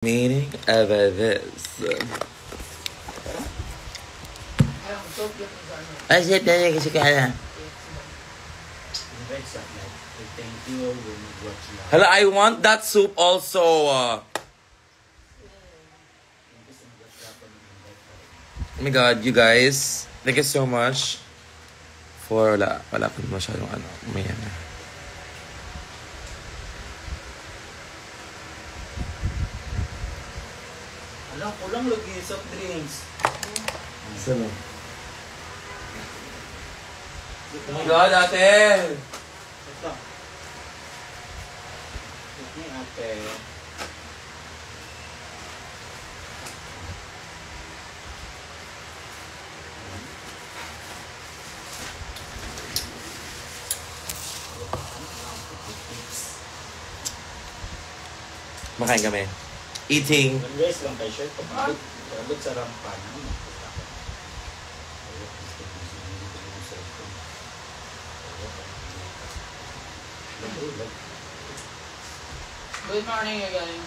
Meaning of this. Ay, siya tayo kasi kaya. Hello, I want that soup also. Oh my god, you guys. Thank you so much for wala pa masyadong ano. May Alam, kulang lagi soft drinks. Saan? Oh my god, ate! Ito. Ito ni ate. Makain kami. Eating. Rest lang tayo, shirt. Pabot sa rampan. Good morning again.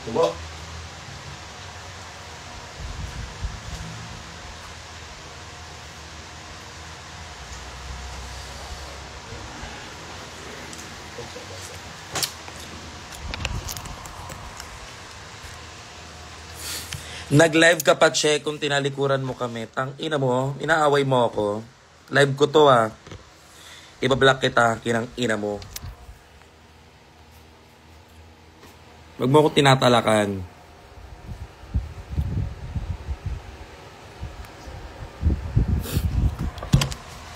Tubo. Nag-live ka pa, Che, kung tinalikuran mo kami. Tang ina mo, inaaway mo ako. Live ko to, ah. Ibablock kita, kinang ina mo. Wag mo ko tinatalakan.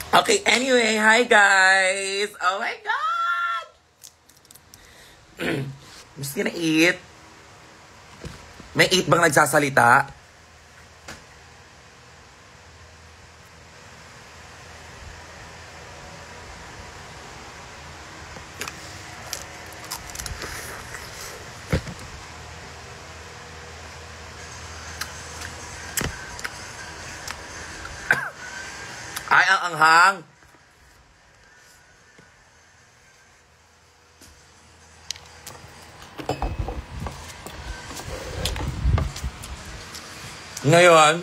Okay, anyway, hi guys! Oh my God! Mas gonna eat? May eat bang nagsasalita? Ay, ang anghang. Ngayon,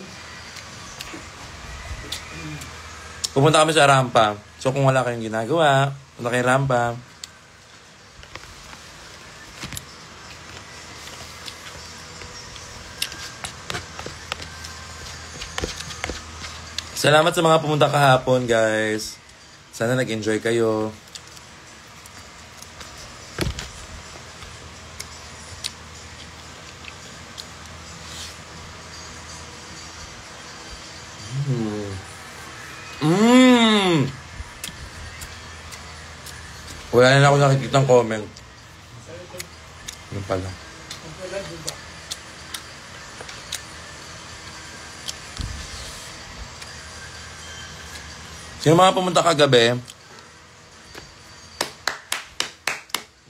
pupunta kami sa rampa. So kung wala kayong ginagawa, punta kayo rampa. Salamat sa mga pumunta kahapon, guys. Sana nag-enjoy kayo. Wala na ako nakikita ng comment. Ano pala? Sino mga pumunta kagabi?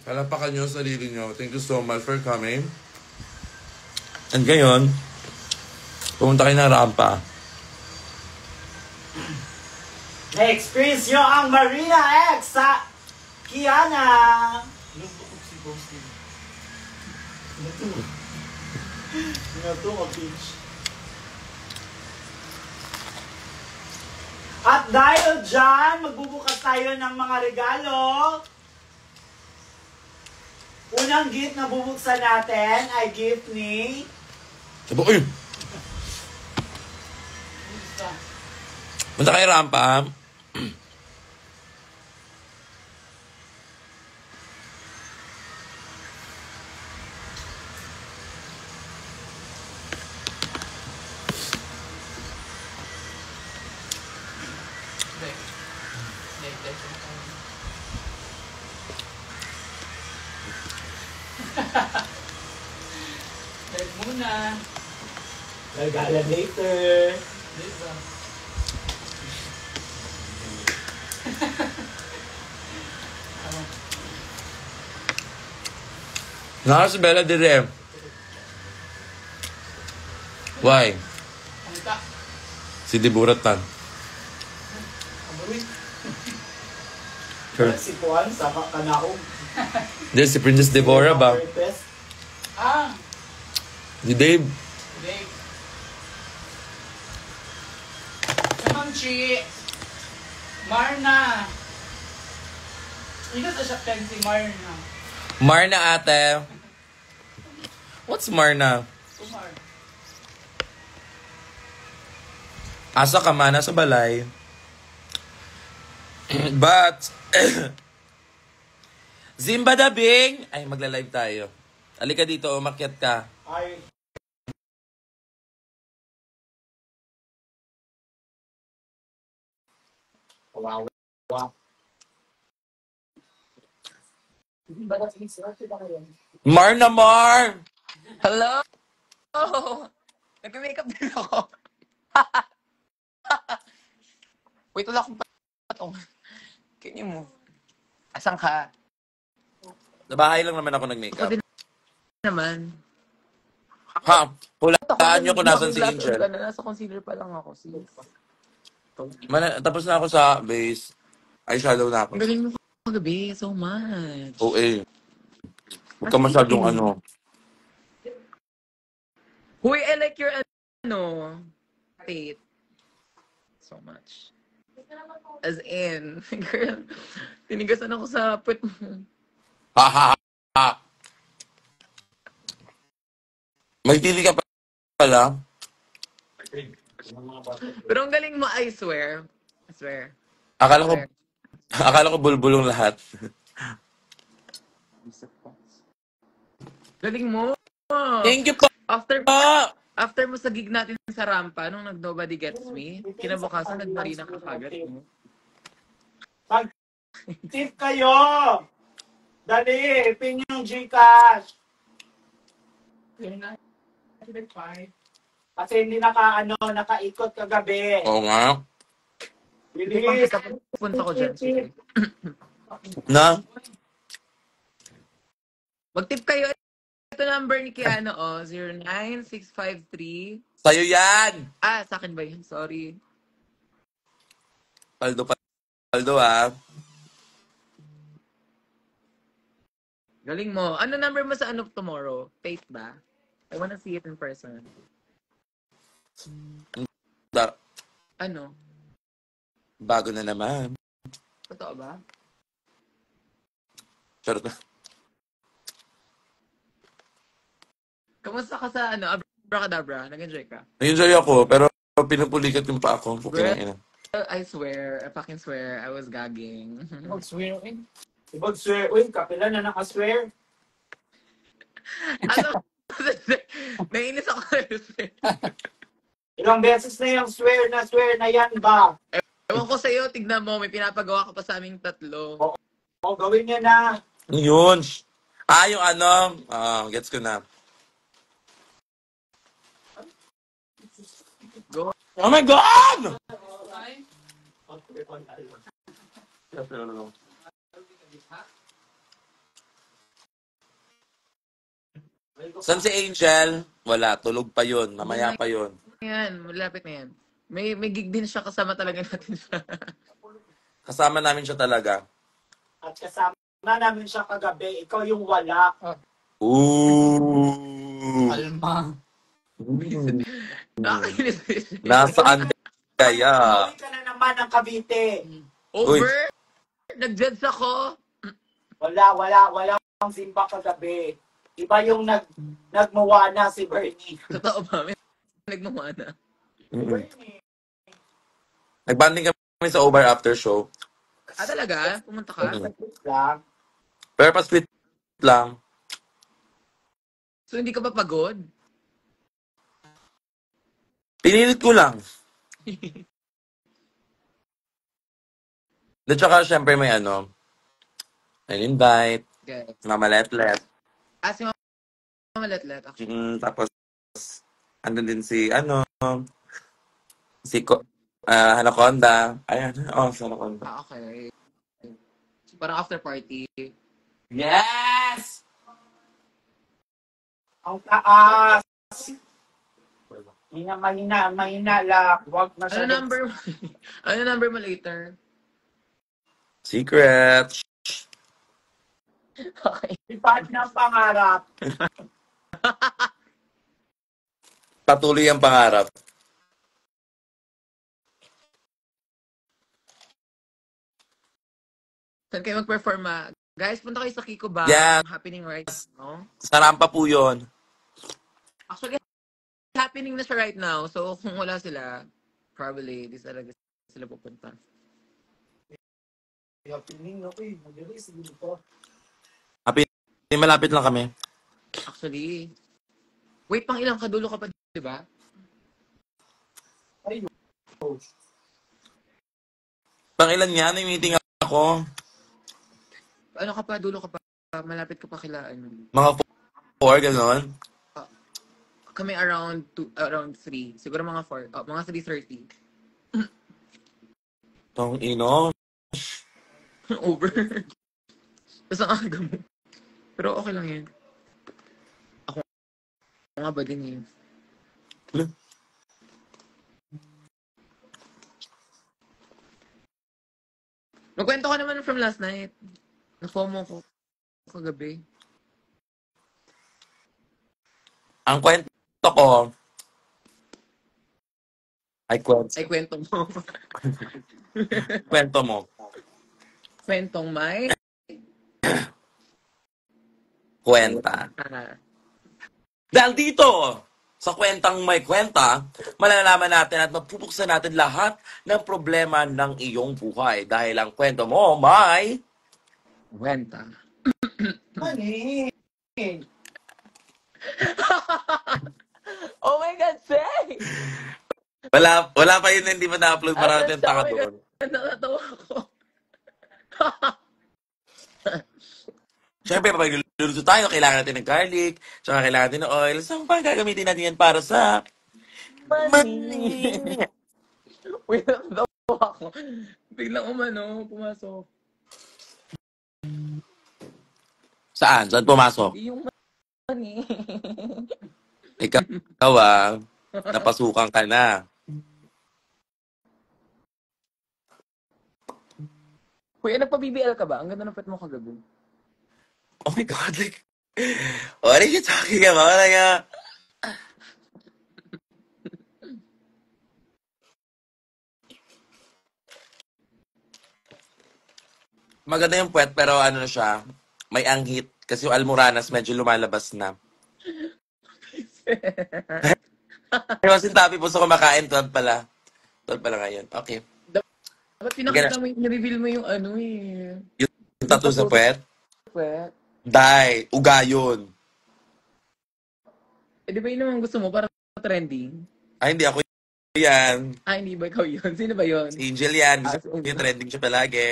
Palapakan nyo sa sarili nyo. Thank you so much for coming. And ngayon, pumunta kayo ng rampa. Na-experience nyo ang Marina X sa Kiana! Natungo, bitch. At dahil dyan, magbubukas tayo ng mga regalo. Unang gift na bubuksan natin ay gift ni... Sabi, uy! Punta kayo rampa. muna. Regala later. Diba? Naka si Bella dire. Why? Ang ita. Si Diburatan. Aburin. Sure. Si Juan, sama ka na ako. There's si Princess Deborah ba? Ah! Si Dave. Dave. Si Ma'am Chi. Marna. Ito sa siya si Marna. Marna ate. What's Marna? Kumar. Asa ka man, nasa balay. But, Zimba Dabing! Ay, magla-live tayo. Halika dito, umakyat ka. Ay, wow. Mar na Mar! Hello! Nag-makeup din ako. Wait, wala akong patong. Can you move? Asan ka? Sa bahay lang naman ako Ako nag-makeup. din naman. Ha? Ako, Hulaan nyo kung nasan si mag-blush on Angel. ka na. Nasa concealer pa lang ako, sis. Tapos na ako sa base. Eyeshadow na ako. Ang galing mo kagabi. So much. OA. Huwag ka masyadong ano. Huy, I like your fate. So much. As in, girl, tinigasan ako sa put mo. Ha ha ha. May pili ka pala. Pero ang galing mo, I swear. I swear. Akala ko, Swear. akala ko bulbulong lahat. Galing mo. Thank you po. After mo sa gig natin sa rampa, nung nag-Nobody Gets Me, kinabukasan nag-Marina ka kagad mo. Tip kayo! Dali, pin yung Gcash. Kasi hindi nakaikot kagabi. Oo nga. Bilis. Punta ko dyan. Sige. Na? Mag-tip kayo. Ito number ni Kiano, 09653. Sa'yo yan! Sa akin ba yun? Sorry. Paldo ha. Galing mo. Ano number mo sa tomorrow? Faith ba? I wanna see it in person. Da- Ano? Bago na naman. Totoo ba? Charot. Kamusta ka sa Abracadabra? Nag-enjoy ka? Nag-enjoy ako, pero pinupulikat yung pa ako. Girl, I swear, I fucking swear, I was gagging. Mag-swear eh. Ibag-swear. Uy, kapila na nakaswear. Ano? Nainis ako. Ilang beses na yung swear na yan ba? Ewan ko sa'yo, tignan mo, may pinapagawa ka pa sa aming tatlo. O, gawin niya na. Yun. Yung ano, gets ko na. Go. Oh my God! San si Angel? Wala, tulog pa yun. Mamaya pa yun. Yan, malapit na yan. May gig din siya, kasama talaga natin siya. Kasama namin siya talaga. At kasama namin siya kagabi. Ikaw yung wala. Ooh. Alma. Nakakainis. Nasaan kaya? Gawin ka na naman ng Cavite. Over? Nag-judge ako. Wala ang Zimba kagabi. Iba yung nagmuwana si Bernie. Totoo ba? May nagmamana na. Bernie. Nagbanding kami sa Obar after show. Talaga? Pumunta ka? Lang. Pero pa sweet lang. So, hindi ka ba pagod? Pinilit ko lang. At saka, syempre may invite, Okay. Mama Letlet. Si Mama Letlet. Tapos, Andun din si, si Anaconda. Ayan, si Anaconda. Ah, okay. So, parang after party. Yes! Ang taas. Mahina lang. Huwag Ano masyadong number mo? Ano number mo later? Secret. Okay. ipad ng pangarap. Patuloy ang pangarap. Saan kayo mag-perform Guys, punta kayo sa Kiko Yes. Bang. Happening right now. Sa rampa po yun. Actually, happening na siya right now. So, kung wala sila, probably, di talaga sila pupunta. Malapit lang kami. Actually, wait, pang ilang kadulo ka pa, di ba? Pang ilan yan? May meeting ako. Ano ka pa, dulo ka pa, malapit ka pa kila, Mga 4, gano'n. Kami around 3. Siguro mga 4. Mga 3:30. Tong ino. Over. Tapos ang aga mo. Pero okay lang yan. Ako nga ba din yun? Magkwento ka naman from last night. Na-FOMO ko kagabi. Ang kwento ko, ay kwento. Ay, kwento mo. Kwento mo. Kwentong may... Kwenta. Ah, Dahil dito, sa kwentang may kwenta, malalaman natin at mapupuksan natin lahat ng problema ng iyong buhay. Dahil ang kwento mo may... kwenta. Mali. Oh my God, Say! Wala pa yun, hindi pa na-upload. Marami yung taka Oh my God, doon. nakatawa ko. Siyempre, pag luluto tayo, kailangan natin ng garlic, tsaka kailangan natin ng oil. So, paano gagamitin natin yan para sa money? Wait, nakatawa ko. Biglang pumasok. Saan? Saan pumasok? Yung money. Ikaw napasukan ka na. Kuya, nagpa-BBL ka ba? Ang ganda ng pet mo kagabi. Oh my God, like, what are you talking about? Like, maganda yung puwet, pero ano na siya, may anghit. Kasi yung almoranas medyo lumalabas na. Pero sintabi po sa kumakain, 12 pala. 12 pala ngayon. Okay. Dapat pinakita mo, nireveal mo yung Yung tattoo sa puwet? Pet. Dai, uga yun. Eh, di ba yun naman gusto mo para trending? Ay, hindi ako yan. Hindi ba ikaw yun? Sino ba yun? Si Angel yan. Gusto Si Angel. yung trending siya palagi.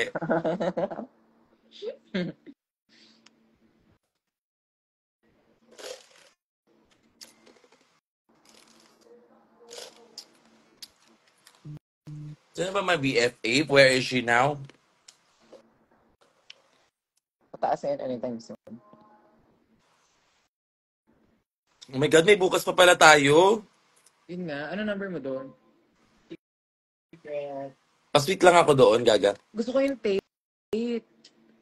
Sino ba may BFA? Where is she now? Mataas na yan anytime soon. Oh my God, may bukas pa pala tayo. Yun nga, ano number mo doon? Pa-sweet lang ako doon, Gaga. Gusto ko yung tape.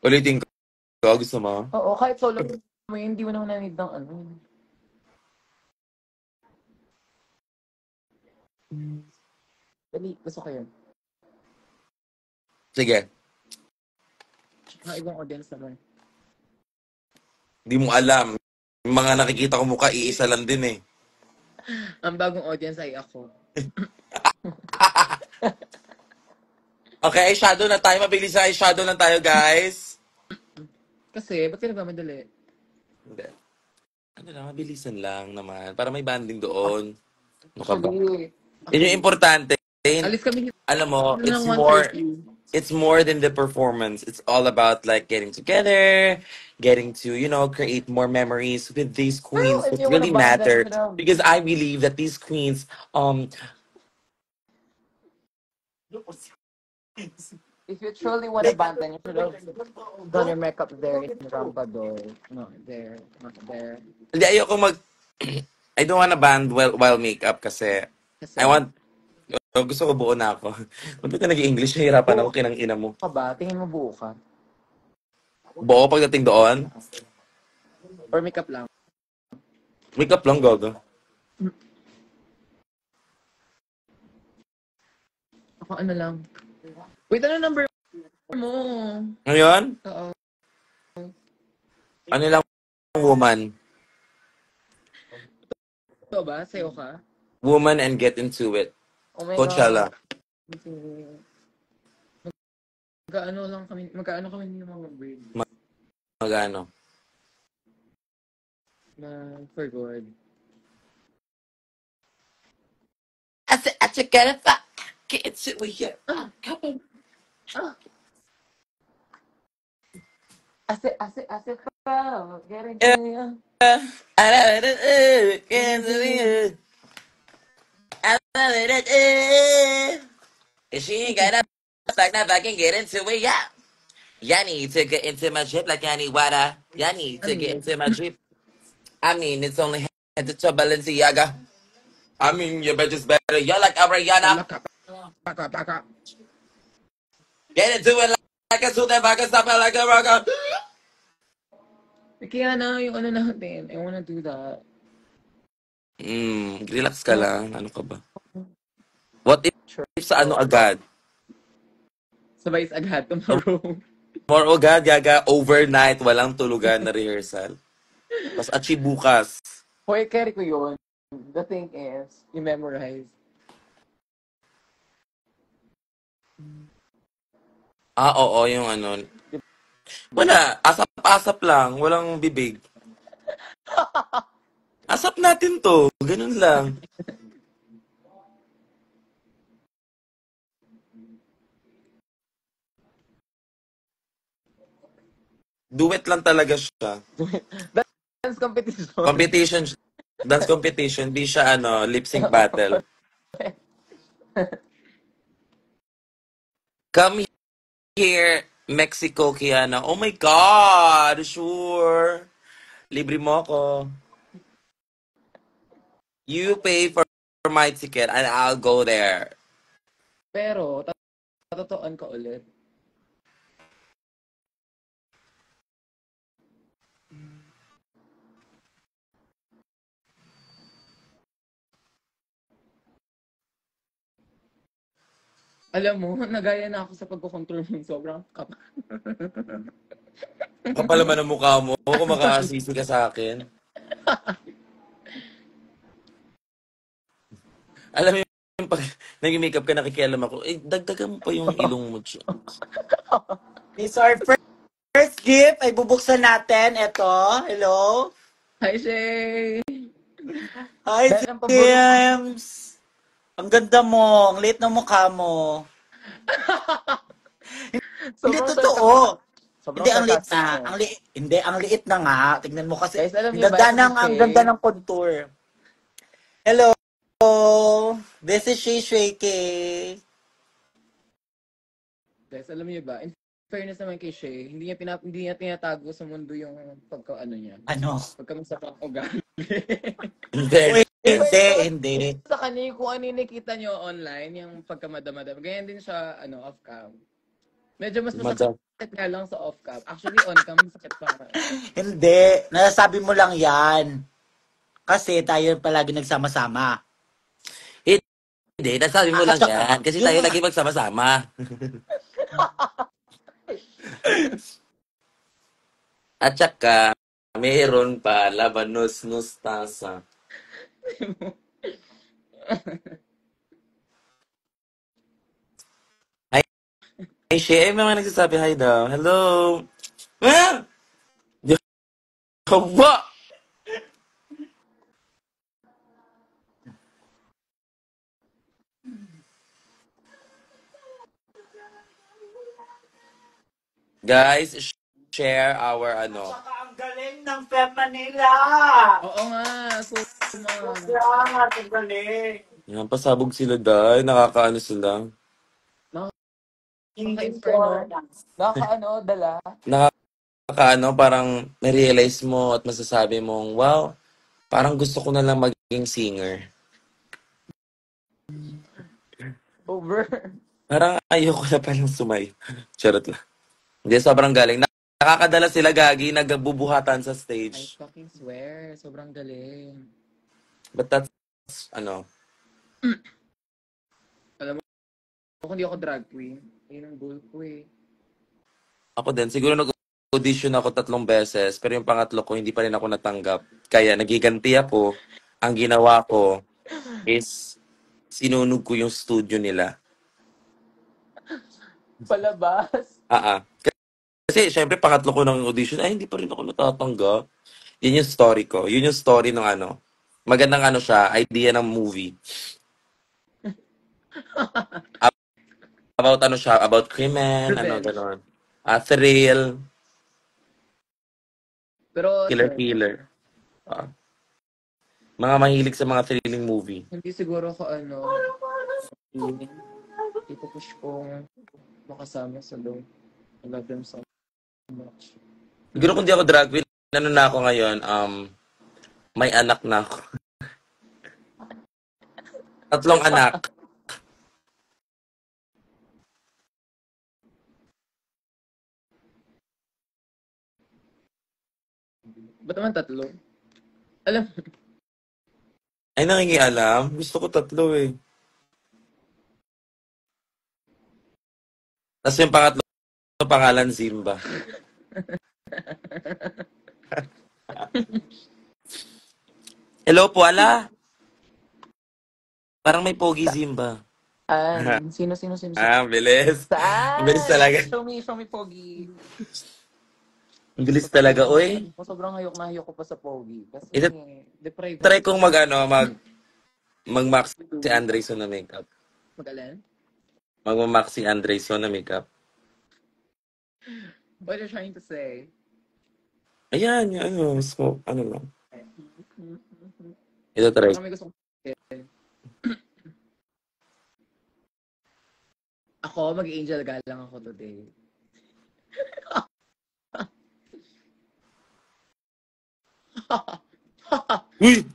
Ulitin ko. Gusto mo? Oo, kahit solo mo yun, hindi mo naman na-need ng Dali, gusto ko yun. Sige. Ibang audience naman. Hindi mo alam. Yung mga nakikita ko mukha, iisa lang din eh. Ang bagong audience ay ako. Okay, eyeshadow na tayo. Mabilis na eyeshadow lang tayo, guys. Kasi, ba't ka nagmamadali? Hindi. Ano lang, mabilisan lang naman. Para may banding doon. Ano ka ba? Sabi, Yun yung importante. alis kami Alam mo, ng 1:30. it's more than the performance. It's all about like getting together, getting to, create more memories with these Well, queens if that you want to really bond, then you matter. should have. Because I believe that these queens, If you truly want to bond, then you should have done your makeup there in Rambador. Not there, not there. hindi ayoko I don't wanna band while makeup kasi I Kasi, want, gusto ko buo na ako. Ba't ka nag-English? Nahihirapan ako, buo kinang ina mo. ka ba? Tingin mo buo ka? Buo pagdating doon, Or makeup lang? makeup lang, gaga. Ako ano lang. Wait, ano number mo? Ngayon, Oo. ano lang, woman. Ito ba? Sayo ka? Woman and get into it. Oh my God. Coachella. Magkaano kami ni mga bird Magano. na for good. I said, I took it if I get into it, yeah. Ah, ase pa. Getting to you. I love it, get into it. I love it. If she ain't got up like that, I can get into it, yeah. Y'all need to get into my drip like I need water. Y'all need Ano to get yun? into my drip. I mean, it's only head to toe Balenciaga. I mean, you bitches better. You're like Ariana. Wala ka. Paka. Get into it like a suit and back and stop it like a rocker. Kaya na yung ano natin. I wanna do that. Relax ka No, lang. Ano ka ba? What sure. if sa ano agad? Sabay agad tomorrow. More agad, gaga, overnight, walang tulugan na rehearsal. Tapos achieve bukas. Hoy, carry ko yun. The thing is, you memorize. Oo, yung ano. Wala, asap-asap lang, walang bibig. Asap natin to, ganun lang. Duet lang talaga siya. Dance competition. Competition, dance competition, di siya lip sync battle. Come here, Mexico, Kiana. Oh my God, sure. Libre mo ako. You pay for my ticket and I'll go there. Pero, tatotoan ka ulit. Alam mo, nagaya na ako sa pagkocontrol ng sobrang kap. Kapal naman ang mukha mo kung makakasisi ka sa akin. Alam mo yung pag nag-makeup ka, nakikialam ako, dagdagan mo pa yung ilong mo. It's our first gift ay bubuksan natin. Ito. Hello. Hi, Shay! Hi, Dahil ang paborito ko. James. Ang ganda mo. Ang liit ng mukha mo. Hindi Sobrang totoo. sobrang Hindi ang liit sarcastic na. mo. Hindi ang liit na nga. Tingnan mo kasi. Guys, alam Ang niyo ba, ganda ito si ng ang Shay. ganda ng contour. Hello. This is Shay Shweke. Guys, alam niyo ba, in fairness naman kay Shay, hindi niya tinatago sa mundo yung pagka-ano niya. Ano? Pagka masarap ugali. Hindi. Hindi. Sa kanya, kung ano yung nakita niyo online, yung pagka-madam-madam, ganyan din siya, off-cam. Medyo mas masakit nga lang sa off-cam. Actually, on-cam, masakit pa. Hindi. Nasasabi mo lang yan. Kasi tayo palagi nagsama-sama. Hindi, nasabi mo lang At saka, yan. Kasi yung tayo mga- lagi magsama-sama. At saka, meron pa labanos mustasa. Ay, Shay, may mga nagsasabi hi daw. Hello! Ah! Yawa! Guys, share our Tsaka ang galing ng Fem Manila. Oo nga, so much. Sobra, ang galing. Yan, pasabog sila dahil nakakaano sila. Hindi Nakaka-inferno. Nakaka-ano, dala. Nakakaano, parang na-realize mo at masasabi mong, wow, parang gusto ko na lang maging singer. Over. Parang ayoko na palang sumay. Charot lang. Hindi, sobrang galing. Nakakadala sila gagi, nagbubuhatan sa I stage. fucking swear. Sobrang galing. But that's, Alam mo, kung hindi ako drag queen, yun ang goal ko eh. ako din. Siguro nag-audition ako 3 beses, pero yung pangatlo ko, hindi pa rin ako natanggap. Kaya nagiganti ako. Ang ginawa ko is, sinunog ko yung studio nila. Palabas. Kasi, syempre, pangatlo ko ng audition, ay, hindi pa rin ako natatanggap. Yun yung story ko. Yun yung story ng ano. Magandang ano siya, idea ng movie. About ano siya, about krimen, ano, Revenge. gano'n. Thrill, Pero, killer. Ah, mga mahilig sa mga thrilling movie. hindi siguro ako ipupush kong makasama sa loob. I love them so much. Siguro kung di ako drag queen, ano na ako ngayon, may anak na ako. 3 anak. Ba't naman 3? Alam, Ay, nangingialam. Gusto ko 3 eh. Tapos yung pangatlo, pangalan Zimba. Hello po, ala. Parang may pogi Zimba. sino? Bilis. Ang bilis talaga. Show me, Pogi. Ang bilis talaga, oy. Sobrang hayok na hayok ko pa sa Pogi. Kasi, Ito, deprived try ako. kong mag-max si Andreyson na makeup. Mag-alin? Mag-max si Andreyson na makeup. What are you trying to say? Ayan, yung ano, smoke, ano lang. Ito try. Parang may gusto ako, mag-angel galang ako today. Uy!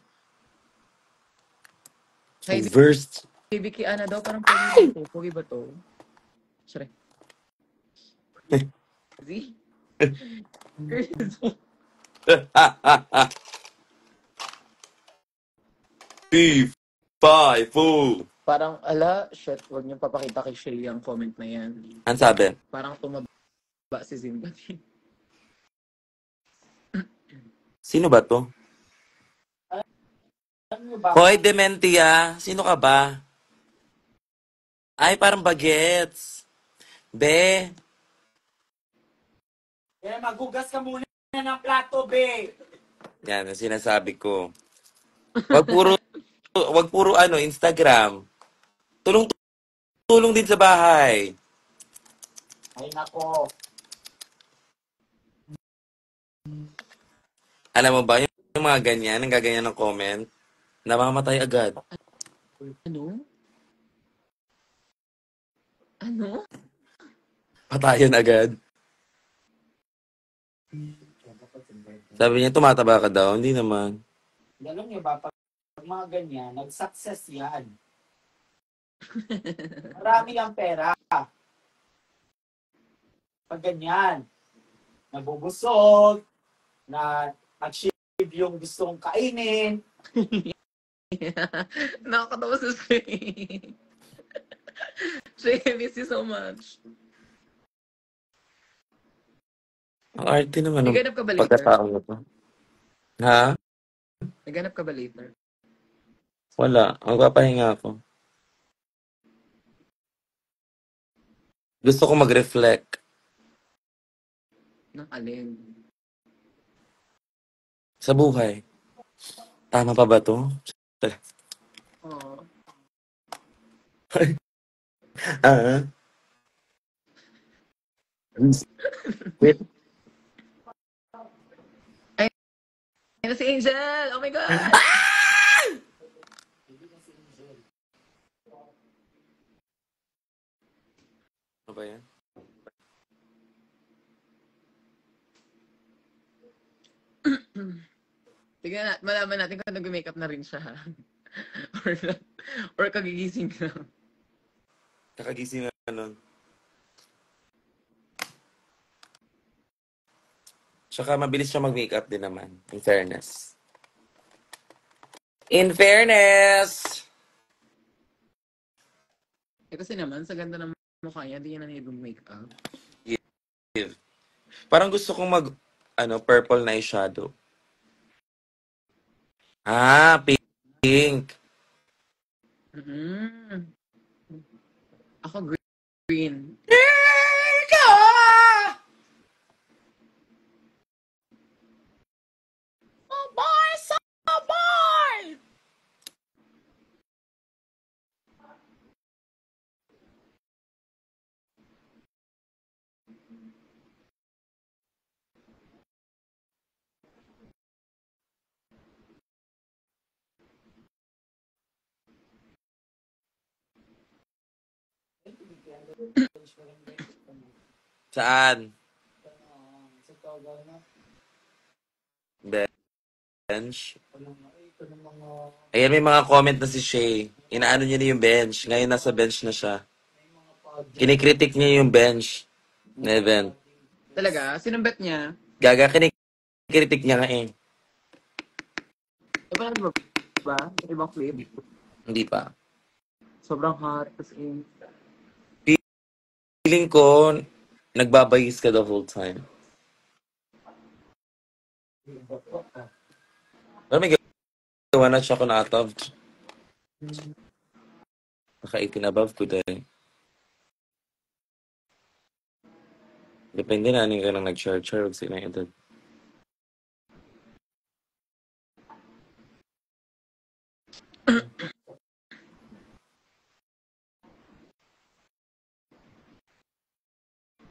Hey, Versed. Vicky Ana daw, parang pogi ba to? Pogi ba to? Sorry. See? P5, fool. Parang, shit, huwag niyong papakita kay Shay ang comment na yan. Ano sabi? Parang tumaba si Zimba. Sino ba to? Hoy, Dementia. Sino ka ba? Ay, parang bagets. Be. Maghugas ka muna ng plato, be. Yan ang sinasabi ko. Wag puro ano, Instagram. Tulong din sa bahay. Ay, nako. Alam mo ba, yung mga ganyan, ang gaganyan ng comment, namamatay agad. Ano? Patayan agad. Sabi niya, tumataba ka daw. Hindi naman. Alam niyo ba, pag mga ganyan, nag-success yan. Marami ang pera. Pag ganyan, nabubusog, na achieve yung gustong kainin. Nakakatawa sa Shay. Shay, I miss you so much. Ang arte naman ng Naghanap ka ba later? pagkataon na to. Ha? Naghanap ka ba later? Wala. Magpapahinga ako. Gusto ko mag-reflect. Ng alin? Sa buhay. Tama pa ba to? Oh. Ah. Wait. na si Angel! Oh my God! Ano ba yan? Tignan na, malaman natin kung nag-makeup na rin siya. or, or kagigising lang. Kakagising na nun. Tsaka mabilis siya mag-makeup din naman. In fairness. In fairness! Eh kasi naman, sa ganda ng mukha niya, di niya na nag-makeup. Give. Parang gusto kong purple na eyeshadow. Ah, pink. Mm-hmm. Ako green. Oh boy, so boy! Saan? Bench? Ayan, may mga comment na si Shay. Inaano niya na yung bench. Ngayon nasa bench na siya. Kinikritik niya yung bench na event. Talaga? Sinong bet niya? Gaga, kinikritik niya nga eh. Eh, paano ba? Ibang clip? Hindi pa. Sobrang hot. Tapos Feeling ko, nagbabayis ka the whole time. Pero may gawa na siya ko na atov. Naka 18 above ko dahil. Depende na ano yung ka nang nag-share-share. Huwag sila yung edad.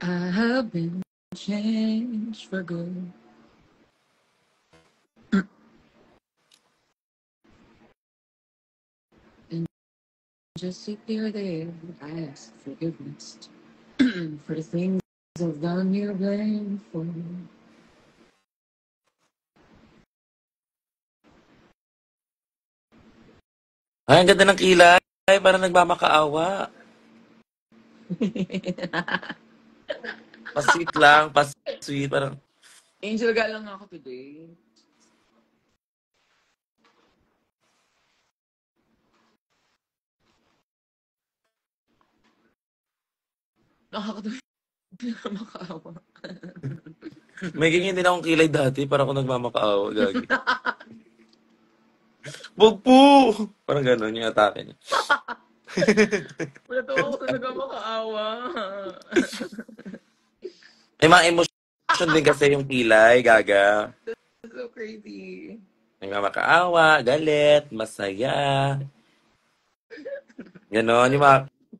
I have been changed for good. And just sit there, I ask forgiveness for the things I've done you blame for. Ay, ang ganda ng kilay. Parang nagmamakaawa. Pasweet lang, pasweet. Parang, Angel galang ako today. Nakakatawa na makaawa. may ganyan din akong kilay dati. Parang ako nagmamakaawa. Gagi. Wag po! Parang gano'n yung atake niya. Wala to ako sa nagmamakaawa. May mga emotion din kasi yung kilay, gaga. So crazy. Nagmamakaawa, galit, masaya. Ganon,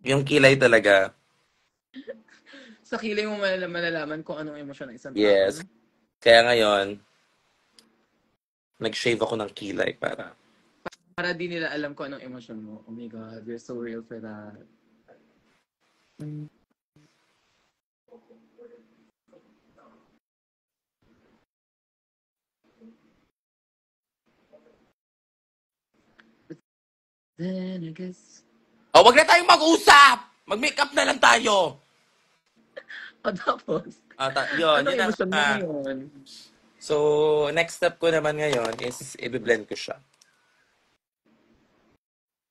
yung kilay talaga. Sa kilay mo malalaman kung anong emosyon ng isang tao. Yes. Kaya ngayon, nag-shave ako ng kilay Para di nila alam kung anong emosyon mo. Oh my God, you're so real for that. Then I guess... Oh, wag na tayong mag-usap! Mag-makeup na lang tayo! O tapos, Yun anong na emosyon mo nga. ngayon? So, next step ko naman ngayon is i-blend ko siya.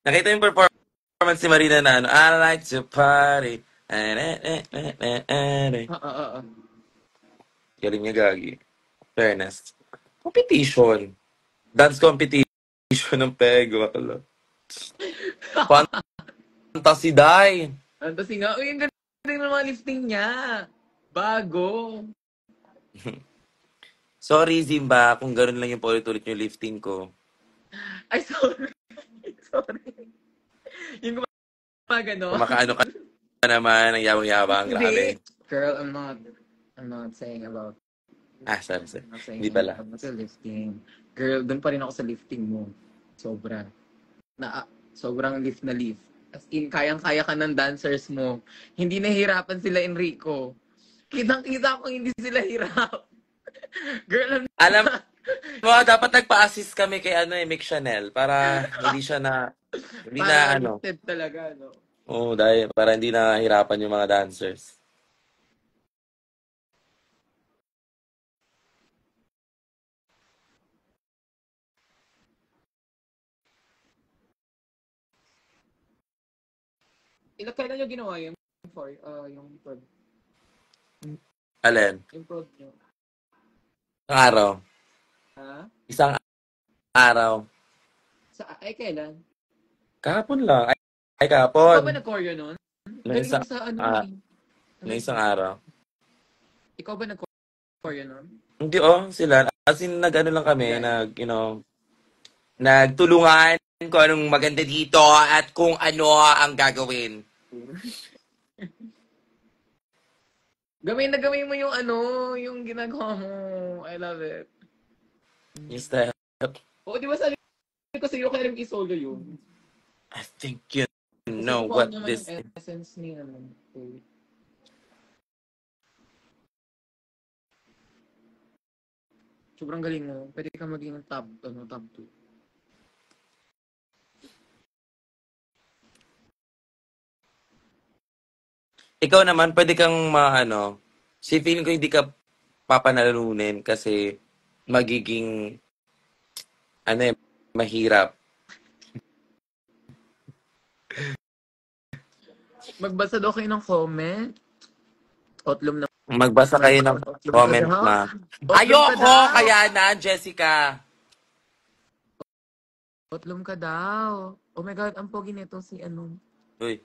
Nakita yung performance ni Marina na I like to party. Oo. Galing niya, gagi. Fairness. Competition. Dance competition ng pego. Akala. Fantasy die. Tapos nga, uy, ang galing ng mga lifting niya. Bago. Sorry, Zimba, kung gano'n lang yung paulit-ulit yung lifting ko. Ay, sorry. Sorry. Yung gumagano. Kumakaano ka naman, ang yabang-yabang, grabe. Girl, I'm not saying about Sorry. I'm not saying Hindi pala. about the lifting. Girl, doon pa rin ako sa lifting mo. Sobra. Sobrang lift na lift. As in, kayang-kaya ka ng dancers mo. Hindi nahihirapan sila, Enrico. Kitang-kita ko hindi sila hirap. Girl, Alam mo, dapat nagpa-assist kami kay Mick Chanel para hindi na para lifted talaga, no? Oo, dahil para hindi na hirapan yung mga dancers. Kailan nyo ginawa yun? Yung prod. Alin? Yung prod nyo. Isang araw. Ha? Isang araw. Kailan? Kahapon lang. Ay Ikaw ba kahapon. nag-choreo nun? Nung Galing isang, mo sa ano ah, eh. nung isang araw. Ikaw ba nag-choreo nun? Hindi sila. As in, lang kami, Yeah. nagtulungan kung anong maganda dito at kung ano ang gagawin. Gamay mo yung yung ginagawa mo. I love it. Yung step. Oo, di ba sabi ko sa'yo, kaya rin i-solo yun? I think you Kasi know kuha what naman this yung is. essence ni Sobrang galing mo. Pwede ka maging top 2. Ikaw naman, pwede kang feeling ko hindi ka papanalunin kasi magiging, mahirap. Magbasa daw kayo ng comment. Otlum na. Magbasa kayo ng comment na. Ayoko! Kaya na, Jessica. Otlum ka daw. Oh my God, ang pogi nito si Uy.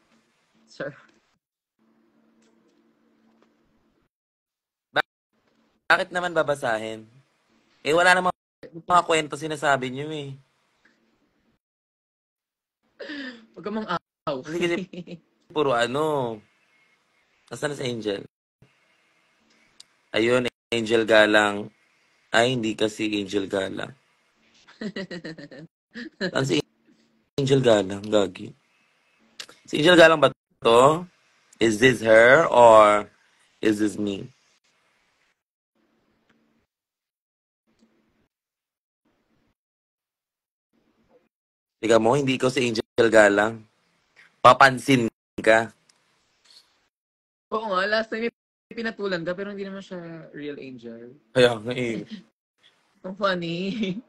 Sir. Bakit naman babasahin? Wala namang mga kwento sinasabi niyo eh. Huwag ka mang aw. Hindi kasi puro Nasaan na si Angel? Ayun, Angel Galang. Ay, hindi kasi Angel Galang. Saan si Angel Galang? Gagi. Si Angel Galang ba to? Is this her or is this me? Tika mo, hindi ko si Angel Galang. Papansin ka. Oo nga, last time pinatulan ka pero hindi naman siya real angel. Kaya nga eh. Ang funny.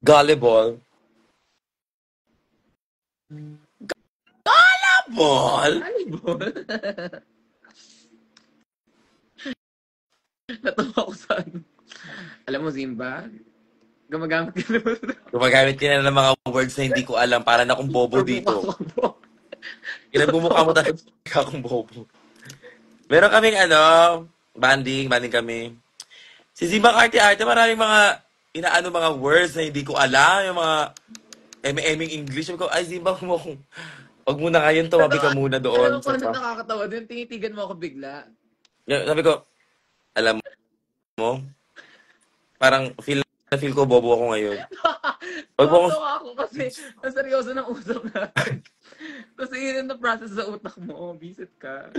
Gullible. Gullible? Natawa ko sa Alam mo, Zimba? Gumagamit ka naman. Gumagamit ka na ng mga words na hindi ko alam. Para na akong bobo dito. Kinagmumukha mo talaga akong bobo. Meron kaming banding kami. Si Zimba arte-arte, maraming mga mga words na hindi ko alam. Yung mga eme-eming English. Sabi ko, ay Zimba, wag mo na ngayon, tumabi ka muna doon. Alam ko na nakakatawa doon, tinitigan mo ako bigla. Sabi ko, alam mo, parang feel ko bobo ako ngayon. Tuwa ako kasi seryoso ng usap natin. Kasi yun ang na-process sa utak mo. Visit ka.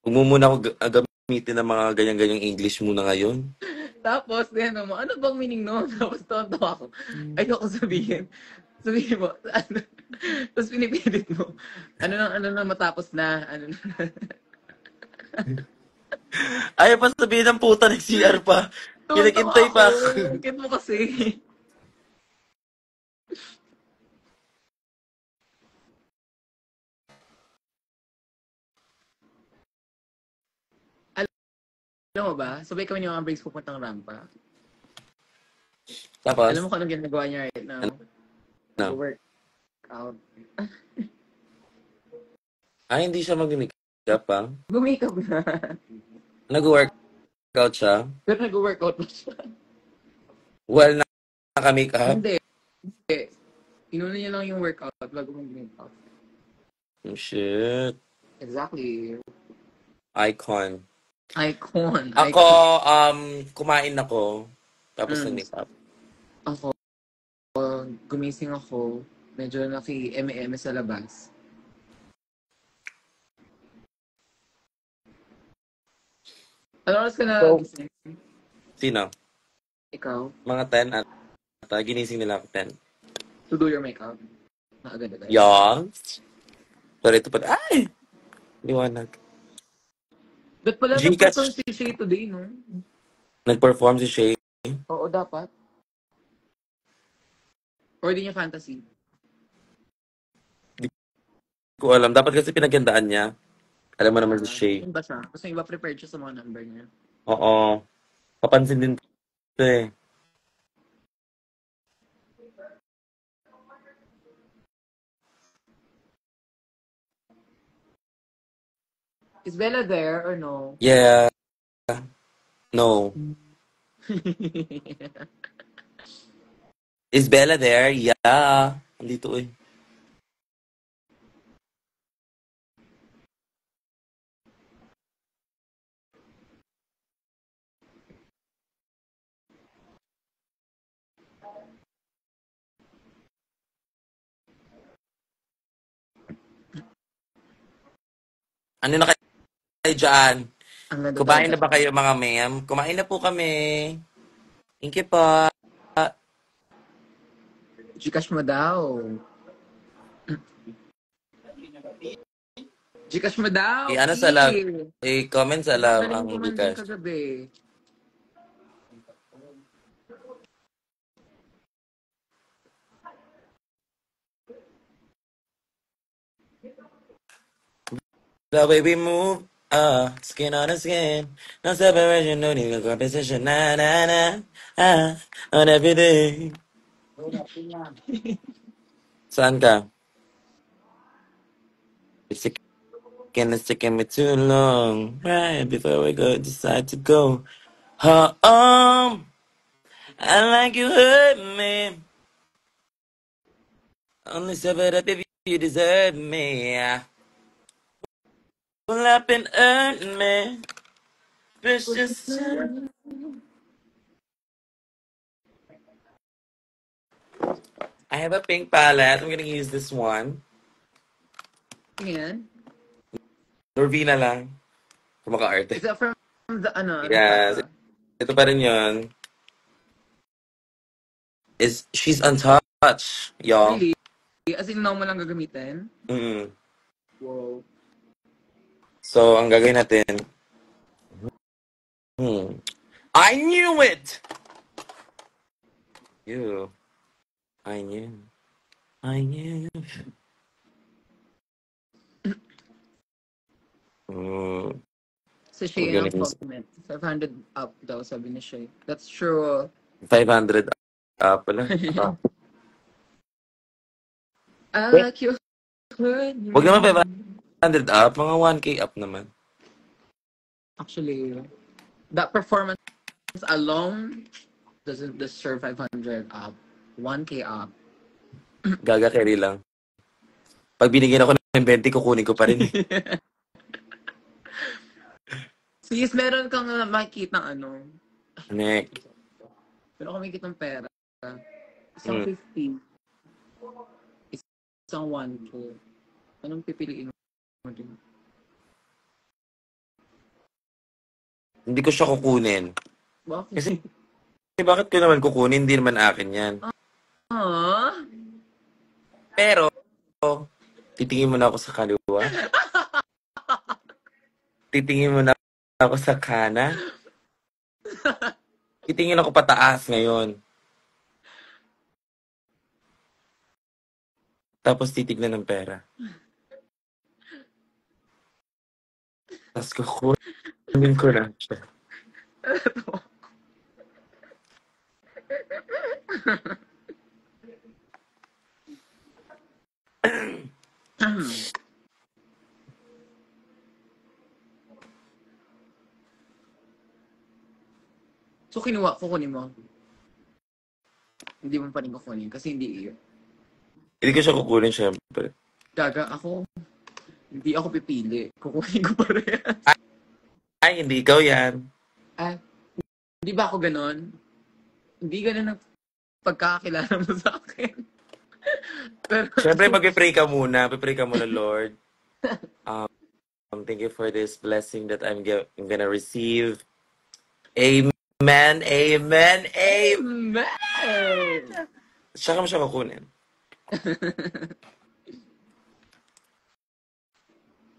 Huwag mo muna ako gamitin ng mga ganyan-ganyang English muna ngayon. Tapos, mo, ano bang meaning no? Tapos tawa ako. Ayoko sabihin. Sabihin mo, Tapos pinipilit mo. Ano na matapos na. Ayaw pa sabihin ng puta ng CR pa. Pinag-intay pa ako. Bakit mo kasi? Alam mo ba? Sabay kami ni mga breaks pupuntang rampa. Tapos? Alam mo kung anong ginagawa niya right now? No. Work out. Hindi siya mag-makeup pa? Gumikap na. Nag-workout siya? Pero nag-workout pa siya. Well, naka-makeup? Hindi. Inuna niya lang yung workout bago mag-makeup. Oh, shit. Exactly. Icon. Icon. Ako, Icon. kumain ako. Tapos Mm. nag-makeup. Ako, gumising ako. Medyo naki-eme-eme sa labas. Ano oras ka na So, gising? sino? Ikaw? Mga 10 ata. Ginising nila ako 10. To do your makeup? Na agad-agad. Yang? Pero ito pa. Ay! Liwanag. Ba't pala nag-perform Gcash. si Shay today, no? Nag-perform si Shay. Oo, dapat. Or di niya fantasy. Di ko alam. Dapat kasi pinagandaan niya. Alam mo naman si Shay. Yun ba siya? Gusto niya ba prepared siya sa mga number niya? Oo. Papansin din ito eh. Is Bella there or no? Yeah. No. Is Bella there? Yeah. Andito eh. Ano na kayo dyan? Ang ganda Kumain na talaga. ba kayo mga ma'am? Kumain na po kami. Thank you po. Gcash mo daw. Gcash mo daw, Ano sa love? P. Comment sa Diba ang love galing ang mo kumanding Gcash. kagabi? The way we move, skin on the skin. No separation, no need no competition. Na na na, on every day. Saan ka? It's taking me too long. Right before we go, decide to go. Home. I like you hurt me. Only serve it up if you deserve me. Pull up and earn me. Precious time. I have a pink palette. I'm gonna use this one. Yan. Norvina lang. Kumaka-arte. Is that from the, Yes. Nastasa? Ito pa rin yun. She's untouched, y'all. Really? As in, now mo lang gagamitin? Mm. Wow. So, ang gagawin natin. I knew it! You. I knew. I knew. Sa We're Shay gonna ang use comment. 500 up daw, sabi ni Shay. That's true. 500 pala. I Wait. like you hurt me. Huwag naman 500 up. Mga 1K up naman. Actually, that performance alone doesn't deserve 500 up. 1K up. Gaga carry lang. Pag binigyan ako ng 20, kukunin ko pa rin. Sis, meron kang makikita Neck. Meron kang makikita ng pera. Isang 50. Isang 1K. Anong pipiliin mo din? Hindi ko siya kukunin. Bakit? Kasi bakit ko naman kukunin? Hindi naman akin yan. Pero, titingin mo na ako sa kaliwa. Titingin mo na ako sa kanan. Titingin ako pataas ngayon. Tapos titignan ng pera. Tapos kukunin ko na siya. So, kukunin mo. Hindi mo pa rin kukunin kasi hindi iyo. Hindi ko siya kukunin, syempre. Gaga ako. Hindi ako pipili. Kukunin ko pa rin. Ay, hindi ikaw yan. Ah, hindi ba ako ganon? Hindi ganon ang pagkakakilala mo sa akin. Pero, Syempre, mag-pray ka muna. Pray ka muna, Lord. Thank you for this blessing that I'm gonna receive. Amen, amen, amen. man! Siya ka mo siya kukunin.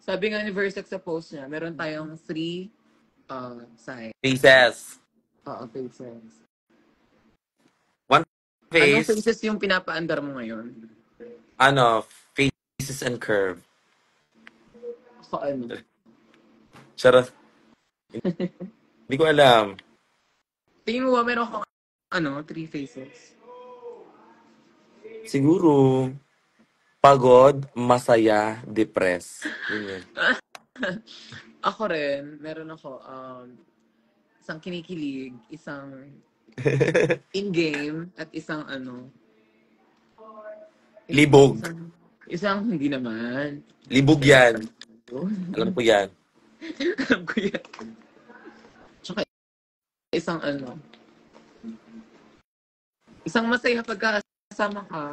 Sabi nga ni Versex sa post niya, meron tayong 3 signs. Faces. Oo, faces. One Anong face, faces yung pinapaandar mo ngayon? faces and curve. Ako ano? Charot. Hindi ko alam. Tingin mo ba meron akong 3 faces? Siguro, pagod, masaya, depressed. Yun yun. Ako rin, meron ako isang kinikilig, isang in-game, at isang Libog. isang hindi naman. Libog yan. Alam ko yan. Alam ko yan. Tsaka isang isang masaya pagkasama ka.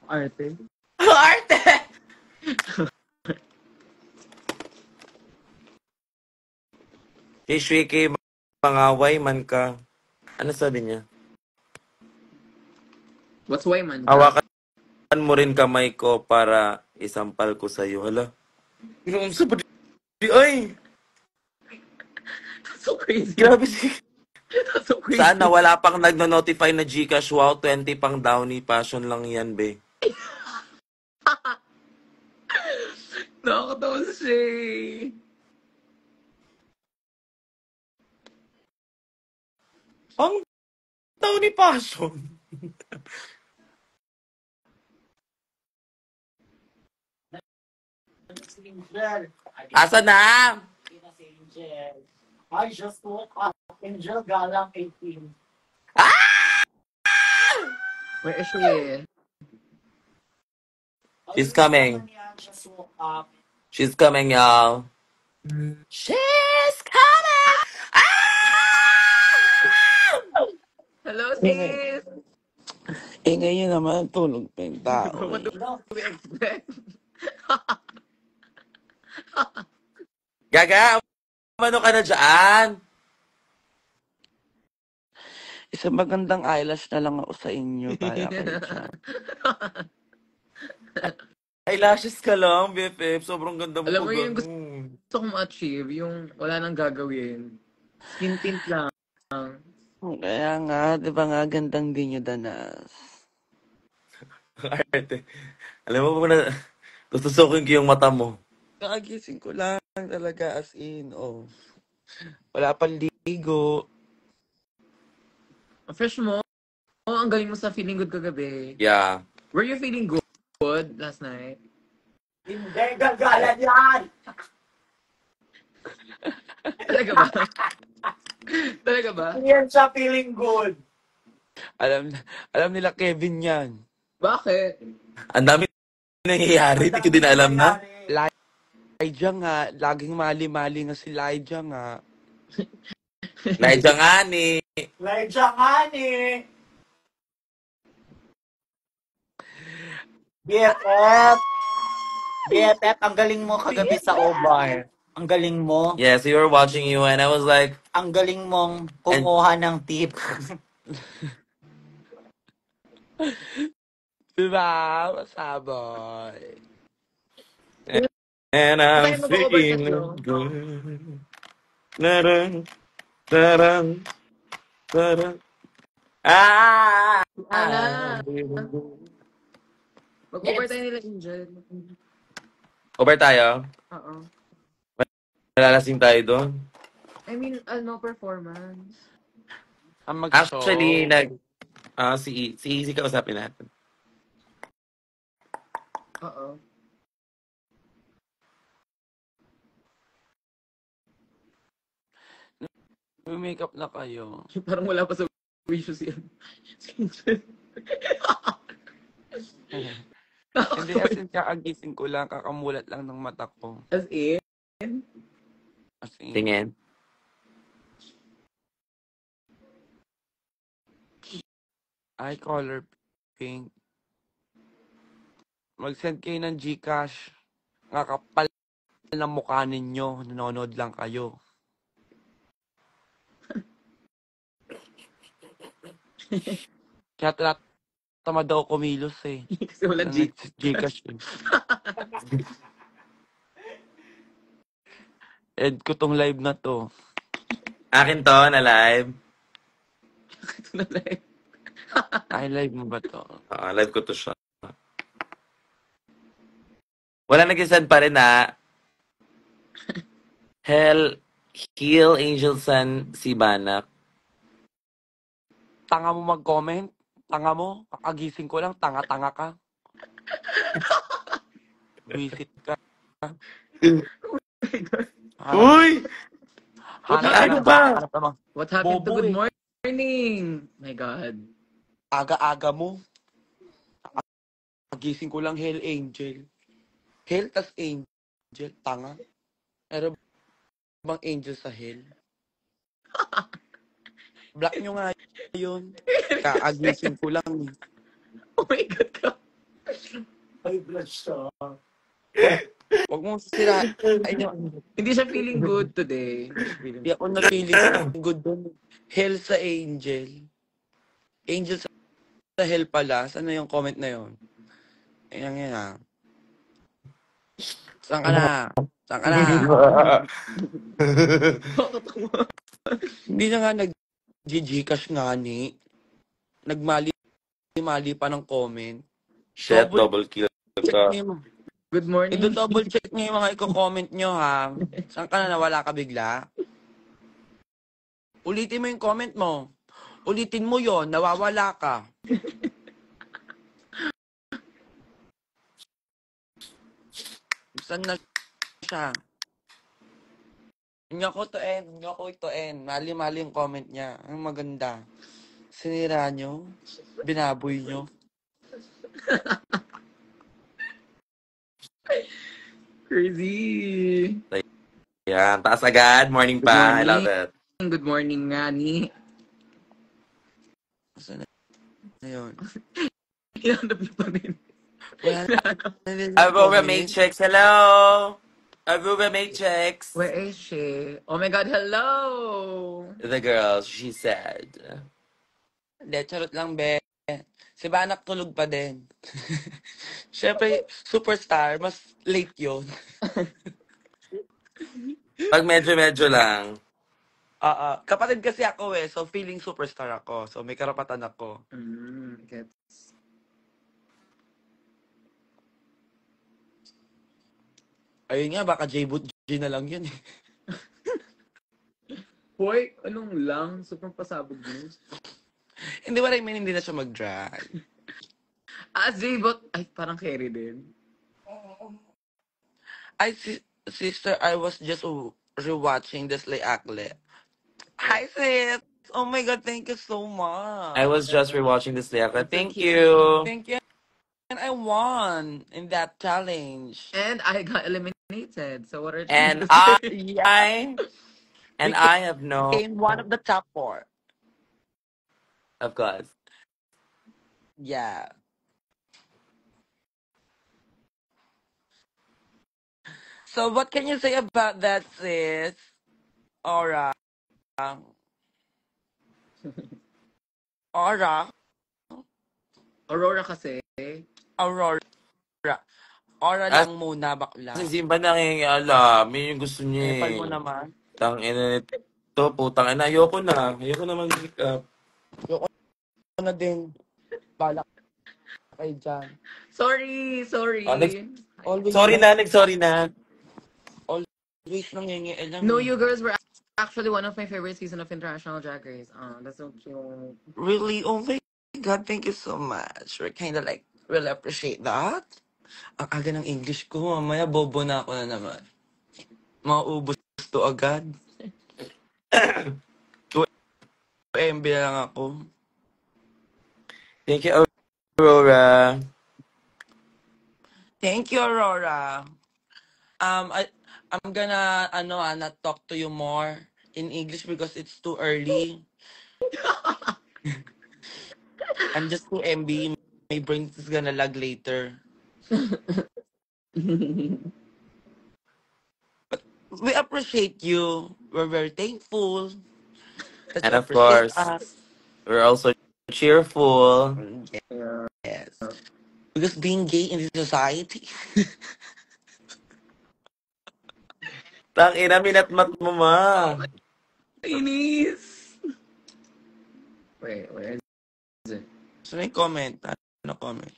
Arte. Arte! Shweke, mangaway man ka. Ano sabi niya? What's why man? Hawakan mo rin kamay ko para isampal ko sa'yo. Hala. Yung sa ba ay! That's so crazy. Grabe si... That's so crazy. Sana wala pang nagno-notify na Gcash. Wow, 20 pang Downy. Passion lang yan, be. Nakakatawa si Shay. Ang Downy Passion. Asa na? I just woke up. Angel Galang 18. Where is she? She's coming. Just woke up. She's coming, y'all. She's coming! Hello, sis! Ngayon naman, tulog pa yung tao What eh. do we expect? Gaga, ano ka na dyan? Isang magandang eyelash na lang ako sa inyo, para kayo dyan. Eyelashes ka lang, BFF. Sobrang ganda mo Alam pag mo yung ganun. gusto kong ma-achieve, yung wala nang gagawin. Skin tint lang. Kaya nga, di ba nga, gandang din yung danas. Arte. Alam mo na, tutusukin ko yung mata mo. Kakagising ko lang talaga, as in, oh. Wala pang ligo. Fresh mo? Oh, ang galing mo sa feeling good kagabi. Yeah. Were you feeling good last night? Hindi, gagalan yan! Talaga ba? Talaga ba? Yan siya feeling good. Alam nila Kevin yan. Bakit? Ang dami nangyayari, hindi ko din alam na. Lydia nga, laging mali-mali nga si Lydia nga. Naidya nga ni. Lydia nga ni. BFF. BFF, ang galing mo kagabi sa O-Bar. Ang galing mo. Yes, we were watching you and I was like, Ang galing mong kumuha ng tip. Diba? Masaboy. and I'm Tayo mag-over feeling tatlo. good. Tarang, tarang, tarang. Ana. Mag-over tayo nila, Angel. Over tayo. Oo. Nalalasing tayo doon. I mean, performance. Ang mag-show. Actually, si Easy kausapin natin. Oo. May makeup na kayo. Parang wala pa sa wishes yan. Si Angel. Hindi, as in, kaagising ko lang, kakamulat lang ng mata ko. As in? As in, Tingin. eye color pink. Mag-send kayo ng GCash. Nga kapal ng mukha ninyo. Nanonood lang kayo. Kaya tinatamad daw kumilos eh. Kasi wala Na G. nag-GCash eh. Ed ko tong live na to. Akin to, na live. Ito na lang. Ay, live mo ba to? Live ko to siya. Wala nag-send pa rin na. Heal Angel Sun si Banak. Tanga mo mag-comment? Tanga mo? Kakagising ko lang, tanga-tanga ka. Visit ka. Uy! Hanap ba? What happened to Bobo good eh. morning? My God. Aga-aga mo. Kagising ko lang, Hell Angel. Hell tas Angel. Tanga. Pero bang Angel sa Hell? Block nyo nga yun. Kaagising ko lang. Oh my God ka. Huwag mong sisirain yun. Hindi siya feeling good today. Hindi siya feeling Hindi ako na-feeling good dun. Hell sa Angel. Angel sa Hell pala. Saan na yung comment na yun? Ayan yan ah. Saan ka na? Saan ka na? Hindi na nga nag-gcash nga ni. Nagmali-mali pa ng comment. Shit, double kill Check ka. niyo. Good morning. I-double check niyo yung mga i-comment nyo ha. Saan ka na nawala ka bigla? Ulitin mo yung comment mo. Ulitin mo yon, nawawala ka. Saan na siya? Nga ko to end. Mali-mali yung comment niya. Ang maganda. Sinira nyo. Binaboy nyo. Crazy. Yan, taas agad. Morning Good pa. I morning. love it. Good morning nga ni. Saan na yun? Ihanap niyo pa rin. Wala na din yung Aurora comment. Matrix, hello! Aurora Matrix. Where is she? Oh my God, hello! The girl, she said. Hindi, charot lang, be. Si Banak tulog pa din. Siyempre, superstar, mas late yun. Pag medyo lang. Kapatid kasi ako eh, so feeling superstar ako. So may karapatan ako. Gets. Ayun nga, baka J-Boot G na lang yun eh. Hoy, anong lang? Sobrang pasabog mo. Hindi ba rin, hindi na siya mag-drag. J-Bot. Ay, parang carry din. Ay, sister, I was just rewatching the Slay Akle. Hi, sis! Oh my God, thank you so much. I was just rewatching this Leaka. It's Thank okay. you. Thank you. And I won in that challenge. And I got eliminated. So what are you And trying to say? I have no, Became one of the top 4. of course. Yeah. So what can you say about that, sis? Aura. Aura. Aurora kasi. Aurora. Aura Ah, lang muna, bakla. Si Simba nangingialam. Yun yung gusto niya Epal eh. mo naman. Tangina nito, putang ina. Ayoko na. Ayoko na mag-pick up. Ayoko na din. Balak kayo dyan. Sorry. Always Sorry na. Always nangingialam. No, you girls were actually one of my favorite season of International Drag Race. That's so cute. Really? Oh my God, thank you so much. We're kind of like, really appreciate that. Ang aga ng English ko, mamaya bobo na ako na naman. Maubos to agad. 2 MB na lang ako. Thank you, Aurora. Thank you, Aurora. I'm gonna not talk to you more in English because it's too early. I'm just too MB. My brain is gonna lag later. But we appreciate you. We're very thankful that And you of appreciate course, us. we're also cheerful. Yeah. Yes. Because being gay in this society. Tang ina, minatmat mo, ma. Inis! Wait, where is it? So may comment. Ano comment?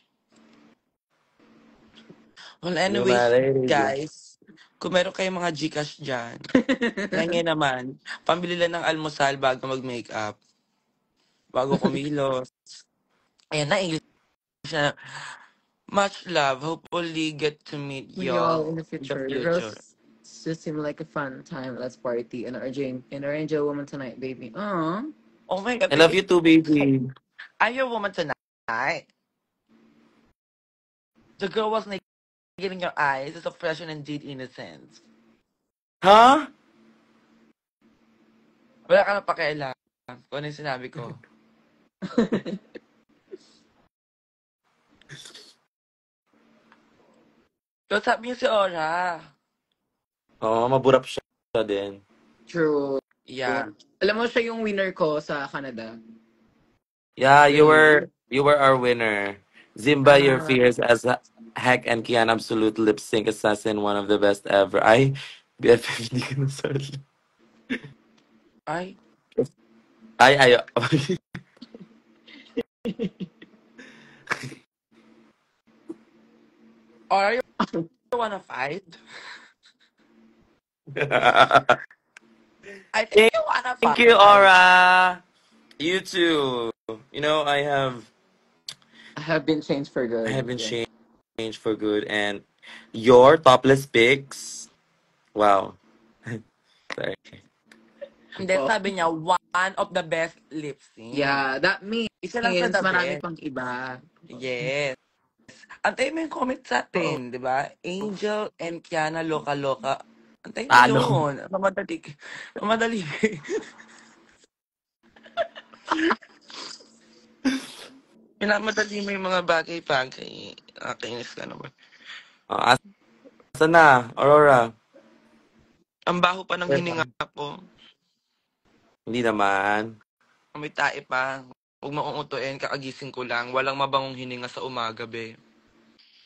Well, Hindi ko anyways, marinig. guys, kung meron kayong mga Gcash dyan, ngayon naman, pambili lang ng almusal bago mag-makeup, bago kumilos. Ayan na, English na. Much love. Hopefully get to meet We all y'all in the in the future. The future. girls just seem like a fun time. Let's party and our angel woman tonight, baby. Aww. Oh my God, I love you too, baby. I'm your woman tonight. The girl was naked in your eyes. It's a fresh and indeed innocent. Ha? Wala ka na pakialam kung ano yung sinabi ko. So, sabi niyo si Ora. Oo, maburap siya din. True. Yeah. Alam mo siya yung winner ko sa Canada. Yeah, Really? you were our winner. Zimba, your Ah, fears as heck and Kian, absolute lip sync assassin, one of the best ever. Ay, BFF, hindi ka na sorry. Ay. Ay. Ora, you wanna fight? I think you wanna Thank you, fight. Aura. You too. You know, I have been changed for I have good. been Yeah. changed for good, and your topless pics. Wow. Sorry. Hindi, Well, sabi niya, one of the best lip sync. yeah, that means Isa lang sa the marami best. pang iba. Yes. Antayin mo yung comment sa Oo. atin, di ba? Angel and Kiana, loka-loka. Antayin mo Talo. yun. Mamadali. Mamadali. Minamadali mo yung mga bagay-bagay. Nakakainis ka naman. Oh, asa na, Aurora? Ang baho pa ng hininga ko. Hindi naman. May tae pa. Huwag mo kong utuin, kakagising ko lang. Walang mabangong hininga sa umaga, be.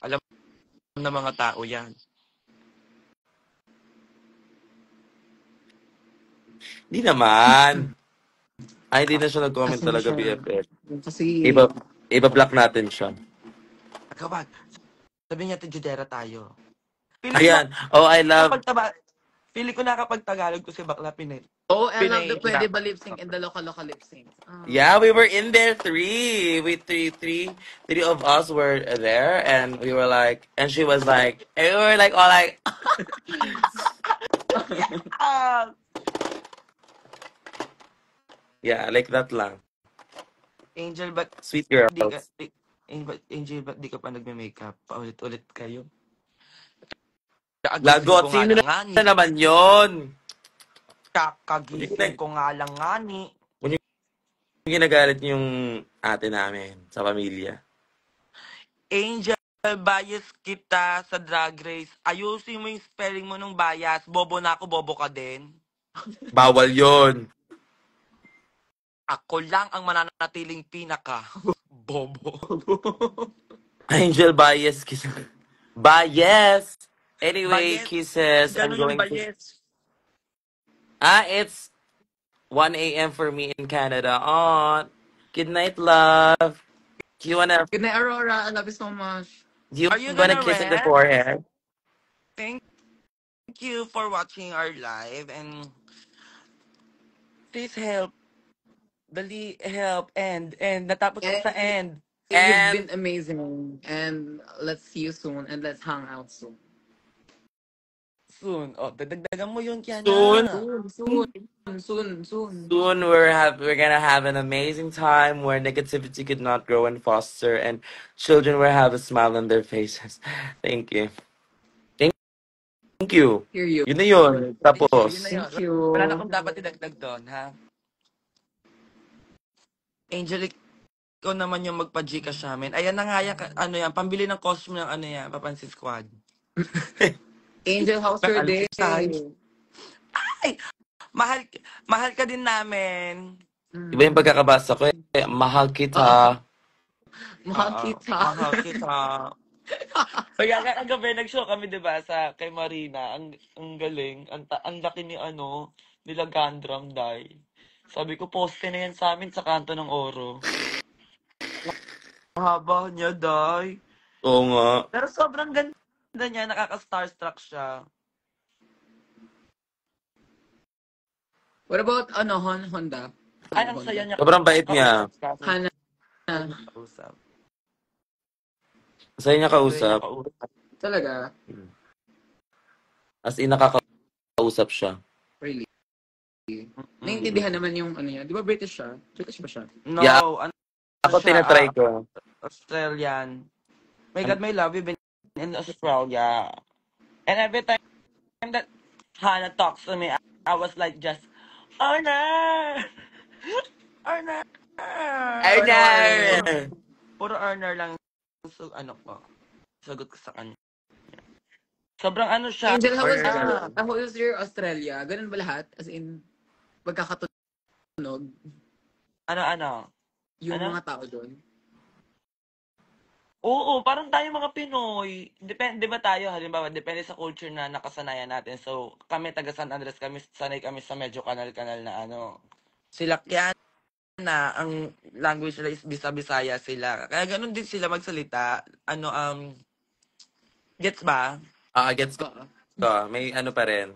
Alam na mga tao yan. Hindi naman. Ay, hindi na siya nag-comment Kasi na talaga, siya. BFF. Kasi, Iba, iba-block natin siya. Kapag, sabi niya, Judera tayo. Pili ko na Ayan. Oh, I love... kapag taba, pili ko na kapag Tagalog ko si Bakla Pinay. oh, I love the Pinay pwede na. ba lip sync and the loka-loka lip sync. Yeah, we were in there three. We three of us were there, and we were like, and she was like, and we were like all like, Ah! yeah, like that lang. Angel, ba't Sweet di ka, girls. di, Angel, ba't di ka pa nagme-makeup? Paulit-ulit kayo. Kaagising Lagot, ko nga sino lang na nga ni. naman yon? Kakagising ko nga lang nga ni. Ginagalit yung ate namin sa pamilya. Angel, bias kita sa Drag Race. Ayusin mo yung spelling mo ng bias. Bobo na ako, bobo ka din. Bawal yon. Ako lang ang mananatiling pinaka. Bobo. Angel bias kiss. Bias. Anyway, Bias. kisses. I'm Gano'n yung going to. bias. It's 1 a.m. for me in Canada. Oh, good night, love. Do you wanna Good night, Aurora. I love you so much. do you Are you wanna gonna kiss in the rest? forehead? Thank you for watching our live and please help. Dali, help. And. Natapos ako And sa end. you've And been amazing. And let's see you soon. And let's hang out soon. Soon. Oh, dadagdagan mo yun, Soon, Kiana. Soon. soon we're gonna have an amazing time where negativity could not grow and foster, and children will have a smile on their faces. Thank you. Thank you. Hear you. Yun na yun. Yun na Tapos, yun. Thank you. Wala na akong dapat idagdag doon, ha? Angelic, ikaw naman yung magpa-Gcash sa amin. Ayan na nga yan, ano yan, pambili ng costume ng ano yan, Papansin Squad. Angel, how's Ng your day? almusal. Ay, mahal, mahal ka din namin. iba yung pagkakabasa ko eh. Mahal kita. Mahal Oo, kita. mahal kita. Kaya nga, kagabi, nag-show kami, di ba, sa kay Marina. Ang galing. Ang laki ni ano, nila Gandram, Day. Sabi ko, poste na yan sa amin sa kanto ng Oro. Haba niya, Day. Oo nga. Pero sobrang ganda niya, nakaka-starstruck siya. What about, Honda? Ay, ang saya niya. Sobrang bait niya. Hana. Kausap. Masaya niya Saya niya kausap. kausap. Talaga? As in, nakakausap siya. Really? Naintindihan naman yung ano niya. Di ba British siya? British ba siya? No, Yeah. ano Ako siya, tinatry ko. Australian. My God, my love, you've been in Australia. And every time that Hannah talks to me, I was like just, Arner! Arner! Arner! Puro Arner lang. So, ano ko, sagot ko sa kanya. Sobrang ano siya. Angel, Or- how was your Australia? Ganun ba lahat? As in, pagkakatunog, Ano? yung Ano? mga tao doon? Oo, parang tayo mga Pinoy. Depende ba tayo, halimbawa, depende sa culture na nakasanayan natin. So, kami taga San Andres, sanay kami sa medyo kanal-kanal na ano. Sila na ang language nila is Bisa-Bisaya sila. Kaya ganun din sila magsalita. Gets ba? Gets ko. May ano pa rin.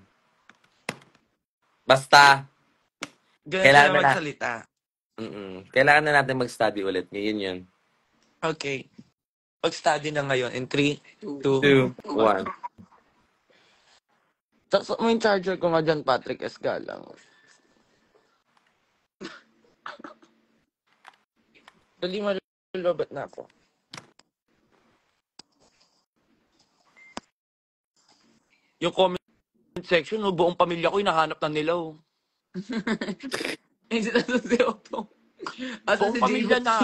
Basta, Ganun kailangan sila na magsalita. Kailangan na natin mag-study ulit. Yun. Okay. Mag-study na ngayon in 3, 2, 2, 1. So, may charger ko nga dyan, Patrick S. Galang. Dali malulobot na ako. Yung comment section, no, buong pamilya ko, hinahanap na nila. Oh. Angel, asan si Otto? Asan Buong si pamilya JOC? na.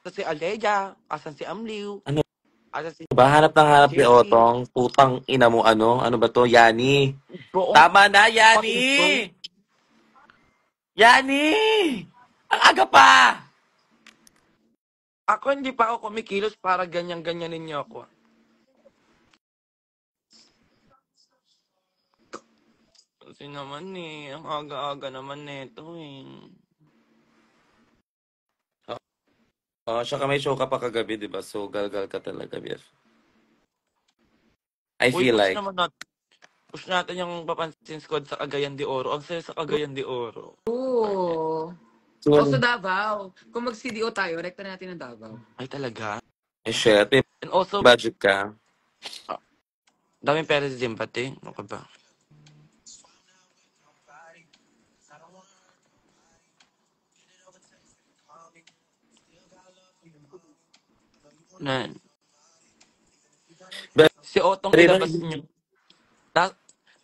Asan si Aleja? Asan si Amliw? Ano? Asan si Ba, hanap ni JC? Otong. Putang ina mo, ano? Ano ba to? Yani. Buong Tama na, Yani! Yani! Ang aga pa! Ako hindi pa ako kumikilos para ganyan-ganyan ninyo ako. Kasi naman ang aga-aga naman neto Siya may show ka pa kagabi, di ba? So, galgal ka talaga, BF. I feel like. Push natin yung Papansin Squad sa Cagayan de Oro. Ang saya sa Cagayan de Oro. Oo. So, Also Davao. Kung mag-CDO tayo, rekta natin ng Davao. Ay talaga? shit. May And also, budget ka. daming pera si Jim pati. Ano ka ba? Nan. Si Otong Pero, ilabas niyo.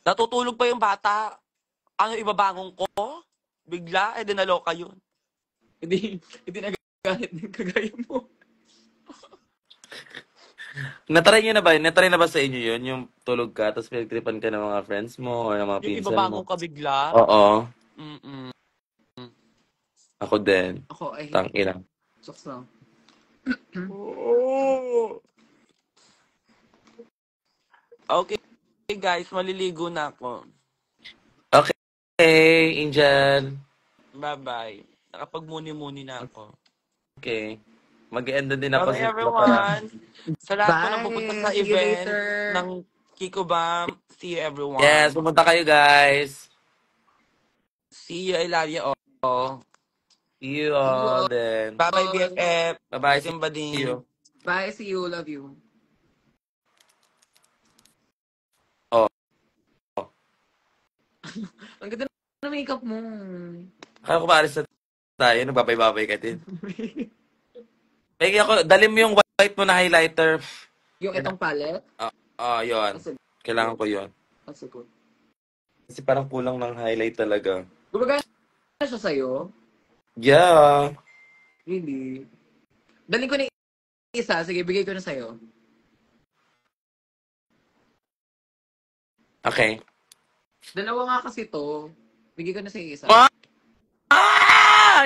Natutulog pa yung bata. Ano, ibabangon ko? Bigla, dinaloka yun. Hindi nagagalit ng kagaya mo. natry nyo na ba? Natry na ba sa inyo yun? Yung tulog ka, tapos pinagtripan ka ng mga friends mo or ng mga Yung pinsan ibabangon mo? ka bigla. Oo. Mm-mm. Ako din. Ako, ay, Tang ina. sucks lang. Oo. Okay, guys, maliligo na ako. Okay, Angel. Bye-bye. Nakapagmuni-muni na ako. Okay. Mag-end din ako. Bye, everyone. Sa lahat po na pupunta sa See you event later. ng Kiko Bam, see you everyone. Yes, pumunta kayo, guys. See you, Ilaria. See you all then. Bye-bye, BFF. Bye-bye. See See you. Bye, see you. Love you. Ang ganda ng makeup mo. Kaya ko maalis na tayo, nagbabay-babay ka din. Pegi ako, dali mo yung white mo na highlighter. Yung itong palette? Yun. Kasi, Kailangan ko yun. kasi ko. Kasi parang kulang ng highlight talaga. Gumagana siya sa'yo? Yeah. Really? Daling ko na isa. Sige, bigay ko na sa'yo. Okay. Dalawa nga kasi to. Bigay ko na sa'yo isa.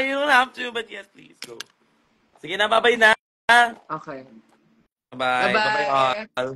You don't have to, but yes, please, go. Sige na, bye-bye na. Okay. Bye. Bye-bye Bye-bye! all.